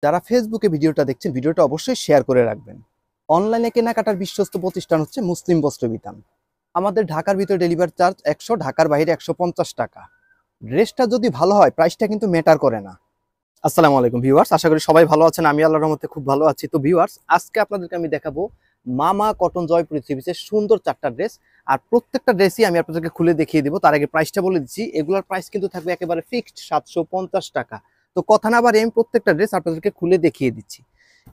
যারা ফেসবুকে ভিডিওটা দেখছেন ভিডিওটা অবশ্যই শেয়ার করে রাখবেন। অনলাইনে কেনাকাটার বিশ্বস্ত প্রতিষ্ঠান হচ্ছে মুসলিম বস্ত্র বিতান। আমাদের ঢাকার ভিতরে ডেলিভারি চার্জ 100, ঢাকার বাইরে 150 টাকা। ড্রেসটা যদি ভালো হয় প্রাইসটা কিন্তু ম্যাটার করে না। আসসালামু আলাইকুম ভিউয়ার্স, আশা করি সবাই ভালো আছেন। আমি আল্লাহর রহমতে খুব ভালো আছি। তো ভিউয়ার্স, আজকে আপনাদেরকে আমি দেখাবো মামা কটন জয়পুরি থ্রি পিসের সুন্দর 4টা ড্রেস। আর প্রত্যেকটা ড্রেসই আমি আপনাদেরকে খুলে দেখিয়ে দিব। তার আগে প্রাইসটা বলে দিচ্ছি, এগুলোর প্রাইস কিন্তু থাকবে একেবারে ফিক্সড 750 টাকা। তো কথা না বাড়িয়ে আমি প্রত্যেকটা ড্রেস আপনাদেরকে খুলে দেখিয়ে দিচ্ছি।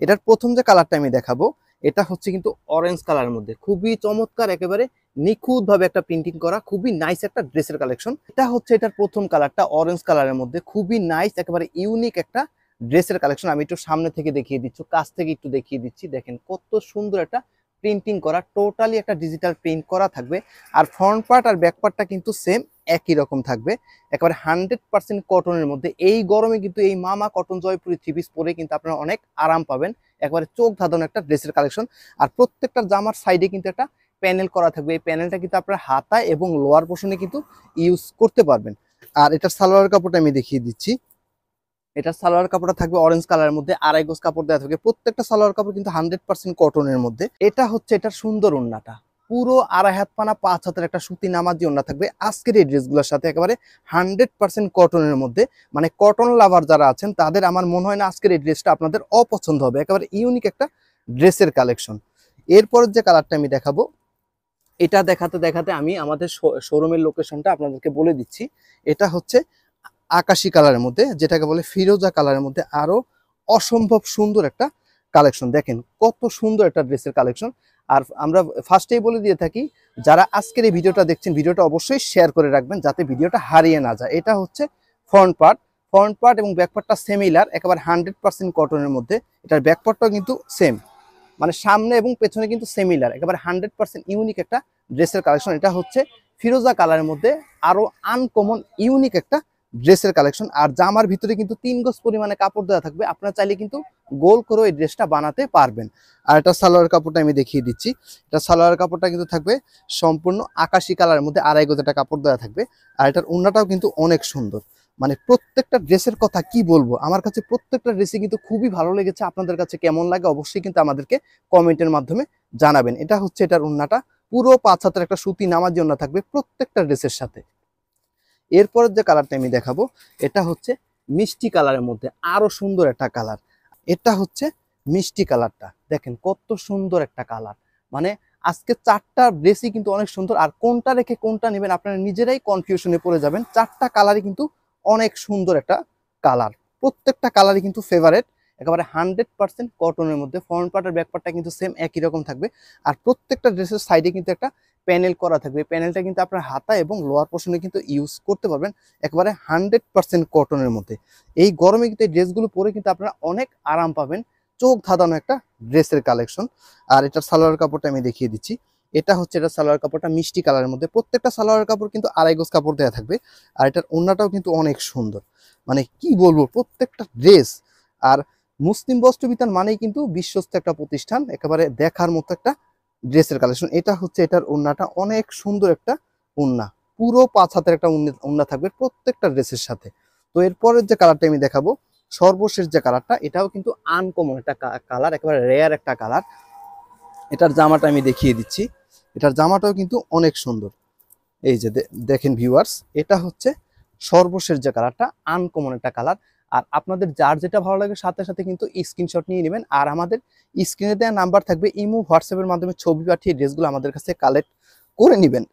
এটার প্রথম যে কালারটা আমি দেখাবো, এটা হচ্ছে কিন্তু অরেঞ্জ কালারের মধ্যে খুবই চমৎকার, একেবারে নিখুঁত ভাবে একটা প্রিন্টিং করা, খুবই নাইস একটা ড্রেসের কালেকশন। এটা হচ্ছে এটার প্রথম কালারটা, অরেঞ্জ কালারের মধ্যে খুবই নাইস, একেবারে ইউনিক একটা ড্রেসের কালেকশন। আমি একটু সামনে থেকে দেখিয়ে দিচ্ছি, কাছ থেকে একটু দেখিয়ে দিচ্ছি। দেখেন কত সুন্দর একটা প্রিন্টিং করা, টোটালি একটা ডিজিটাল প্রিন্ট করা থাকবে। আর ফ্রন্ট পার্ট আর ব্যাক পার্টটা কিন্তু সেম একই রকম থাকবে, একেবারে 100% কটনের মধ্যে। এই গরমে কিন্তু এই মামা কটন জয়পুরি থ্রি পিস পরে কিন্তু আপনারা অনেক আরাম পাবেন। একবারে চোখ ধাঁধানো একটা ড্রেসের কালেকশন। আর প্রত্যেকটা জামার সাইডে কিন্তু একটা প্যানেল করা থাকবে। এই প্যানেলটা কিন্তু আপনার হাতায় এবং লোয়ার পোর্শনে কিন্তু ইউজ করতে পারবেন। আর এটার সালোয়ার কাপড়টা আমি দেখিয়ে দিচ্ছি। এটার সালোয়ার কাপড়টা থাকবে অরেঞ্জ কালারের মধ্যে, আড়াই গজ কাপড় দেওয়া থাকবে। প্রত্যেকটা সালোয়ার কাপড় কিন্তু 100% কটনের মধ্যে। এটা হচ্ছে এটার সুন্দর ওড়নাটা, পুরো আড়াই হাত পানা 5 হাতের একটা সুতি নামাজি ওড়না থাকবে আজকের এই ড্রেসগুলোর সাথে, একেবারে 100% কটনের মধ্যে। মানে কটন লাভার যারা আছেন তাদের আমার মনে হয় না আজকের এই ড্রেসটা আপনাদের অপছন্দ হবে। একেবারে ইউনিক একটা ড্রেসের কালেকশন। এরপরের যে কালারটা আমি দেখাবো, এটা দেখাতে দেখাতে আমি আমাদের শোরুমের লোকেশনটা আপনাদেরকে বলে দিচ্ছি। এটা হচ্ছে আকাশি কালারের মধ্যে, যেটাকে বলে ফিরোজা কালারের মধ্যে, আরো অসম্ভব সুন্দর একটা কালেকশন। দেখেন কত সুন্দর একটা ড্রেসের কালেকশন। আর আমরা ফার্স্টেই বলে দিয়ে থাকি, যারা আজকের এই ভিডিওটা দেখছেন ভিডিওটা অবশ্যই শেয়ার করে রাখবেন যাতে ভিডিওটা হারিয়ে না যায়। এটা হচ্ছে ফ্রন্ট পার্ট এবং ব্যাক পার্টটা সিমিলার, একেবারে 100% কটনের মধ্যে। এটার ব্যাক পার্টটাও কিন্তু সেম, মানে সামনে এবং পেছনে কিন্তু সিমিলার, একেবারে 100% ইউনিক একটা ড্রেসের কালেকশন। এটা হচ্ছে ফিরোজা কালারের মধ্যে, আরো আনকমন ইউনিক একটা ড্রেসের কালেকশন। আর জামার ভিতরে কিন্তু 3 গজ পরিমাণে কাপড় দেওয়া থাকবে, আপনারা চাইলে কিন্তু গোল করে এই ড্রেসটা বানাতে পারবেন। আর এটা সালোয়ার কাপড়টা আমি দেখিয়ে দিচ্ছি। এটা সালোয়ার কাপড়টা কিন্তু থাকবে সম্পূর্ণ আকাশি কালারের মধ্যে, আড়াই গজ একটা কাপড় দেওয়া থাকবে। আর এটার ওড়নাটাও কিন্তু অনেক সুন্দর। মানে প্রত্যেকটা ড্রেসের কথা কি বলবো, আমার কাছে প্রত্যেকটা ড্রেসই কিন্তু খুবই ভালো লেগেছে। আপনাদের কাছে কেমন লাগে অবশ্যই কিন্তু আমাদেরকে কমেন্টের মাধ্যমে জানাবেন। এটা হচ্ছে এটার ওড়নাটা, পুরো 5 হাতের একটা সুতি নামাজি ওড়না থাকবে প্রত্যেকটা ড্রেসের সাথে। এরপরের যে কালারটা আমি দেখাবো, এটা হচ্ছে মিষ্টি কালারের মধ্যে আরো সুন্দর একটা কালার। এটা হচ্ছে মিষ্টি কালারটা, দেখেন কত সুন্দর একটা কালার। মানে আজকে 4টা ড্রেসই কিন্তু অনেক সুন্দর। আর কোনটা রেখে কোনটা নেবেন আপনারা নিজেরাই কনফিউশনে পড়ে যাবেন। 4টা কালারই কিন্তু অনেক সুন্দর একটা কালার, প্রত্যেকটা কালারই কিন্তু ফেভারেট, একেবারে 100% কটনের মধ্যে। ফ্রন্ট পার্ট আর ব্যাক পার্টটা কিন্তু সেম একই রকম থাকবে। আর প্রত্যেকটা ড্রেসের সাইডে কিন্তু একটা প্যানেল করা থাকবে। প্যানেলটা কিন্তু আপনার হাতা এবং লোয়ার পোর্শনে কিন্তু ইউজ করতে পারবেন, একেবারে 100% কটনের মধ্যে। এই গরমে কিন্তু এই ড্রেসগুলো পরে কিন্তু আপনারা অনেক আরাম পাবেন, চোখ ধাঁধানো একটা ড্রেসের কালেকশন। আর এটার সালোয়ার কাপড়টা আমি দেখিয়ে দিচ্ছি। এটা হচ্ছে এটা সালোয়ার কাপড়টা মিষ্টি কালারের মধ্যে, প্রত্যেকটা সালোয়ার কাপড় কিন্তু আড়াই গজ কাপড় দেওয়া থাকবে। আর এটার ওড়নাটাও কিন্তু অনেক সুন্দর, মানে কি বলবো প্রত্যেকটা ড্রেস। আর মুসলিম বস্ত্র বিতান মানেই কিন্তু বিশ্বস্ত একটা প্রতিষ্ঠান, একেবারে দেখার মতো একটা ড্রেসের কালেকশন। এটা হচ্ছে এটার ওড়নাটা, অনেক সুন্দর একটা ওড়না, পুরো 5 হাতের একটা ওড়না থাকবে প্রত্যেকটা ড্রেসের সাথে। তো এরপরের যে কালারটা আমি দেখাবো, সর্বশেষ যে কালারটা, এটাও কিন্তু আনকমন একটা কালার, একেবারে রেয়ার একটা কালার। এটার জামাটা আমি দেখিয়ে দিচ্ছি। এটার জামাটাও কিন্তু অনেক সুন্দর। এই যে দেখেন ভিউয়ার্স, এটা হচ্ছে সর্বশেষ যে কালারটা, আনকমন একটা কালার। আর আপনাদের যার যেটা ভালো লাগে সাথে সাথে কিন্তু স্ক্রিনশট নিয়ে নেবেন। আর আমাদের স্ক্রিনে দেওয়া নাম্বার থাকবে, ইমো হোয়াটসঅ্যাপের মাধ্যমে ছবি পাঠিয়ে ড্রেসগুলো আমাদের কাছে কালেক্ট করে নেবেন।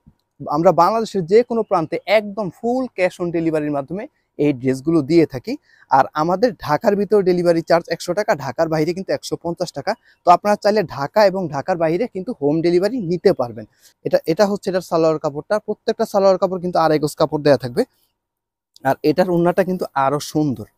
আমরা বাংলাদেশের যে কোনো প্রান্তে একদম ফুল ক্যাশ অন ডেলিভারির মাধ্যমে এই ড্রেসগুলো দিয়ে থাকি। আর আমাদের ঢাকার ভিতর ডেলিভারি চার্জ 100 টাকা, ঢাকার বাইরে কিন্তু 150 টাকা। তো আপনারা চাইলে ঢাকা এবং ঢাকার বাইরে কিন্তু হোম ডেলিভারি নিতে পারবেন। এটা হচ্ছে এটার সালোয়ার কাপড়টা, প্রত্যেকটা সালোয়ার কাপড় কিন্তু আড়াই গজ কাপড় দেওয়া থাকবে। আর এটার ওড়নাটা কিন্তু আরো সুন্দর।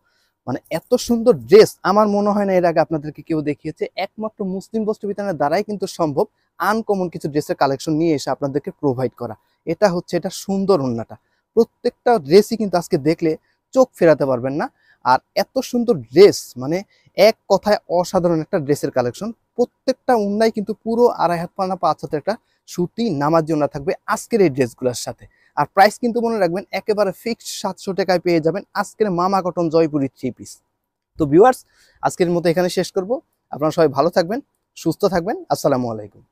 মানে এত সুন্দর ড্রেস আমার মনে হয় না এর আগে আপনাদেরকে কেউ দেখিয়েছে। একমাত্র মুসলিম বস্ত্র বিতানের দ্বারাই কিন্তু সম্ভব আনকমন কিছু ড্রেসের কালেকশন নিয়ে এসে আপনাদেরকে প্রোভাইড করা। এটা হচ্ছে এটা সুন্দর ওড়নাটা, প্রত্যেকটা ড্রেসই কিন্তু আজকে দেখলে চোখ ফেরাতে পারবেন না। আর এত সুন্দর ড্রেস, মানে এক কথায় অসাধারণ একটা ড্রেসের কালেকশন। প্রত্যেকটা ওড়নাই কিন্তু পুরো আড়াই হাত পানা 5 হাতের একটা সুতি নামাজি ওড়না থাকবে আজকের এই ড্রেসগুলোর সাথে। আর প্রাইস কিন্তু মনে রাখবেন একেবারে ফিক্সড 700 টাকায় পেয়ে যাবেন আজকের মামা কটন জয়পুরি থ্রি পিস। তো তো ভিউয়ার্স, আজকের মতো এখানে শেষ করব। আপনারা সবাই ভালো থাকবেন, সুস্থ থাকবেন। আসসালামু আলাইকুম।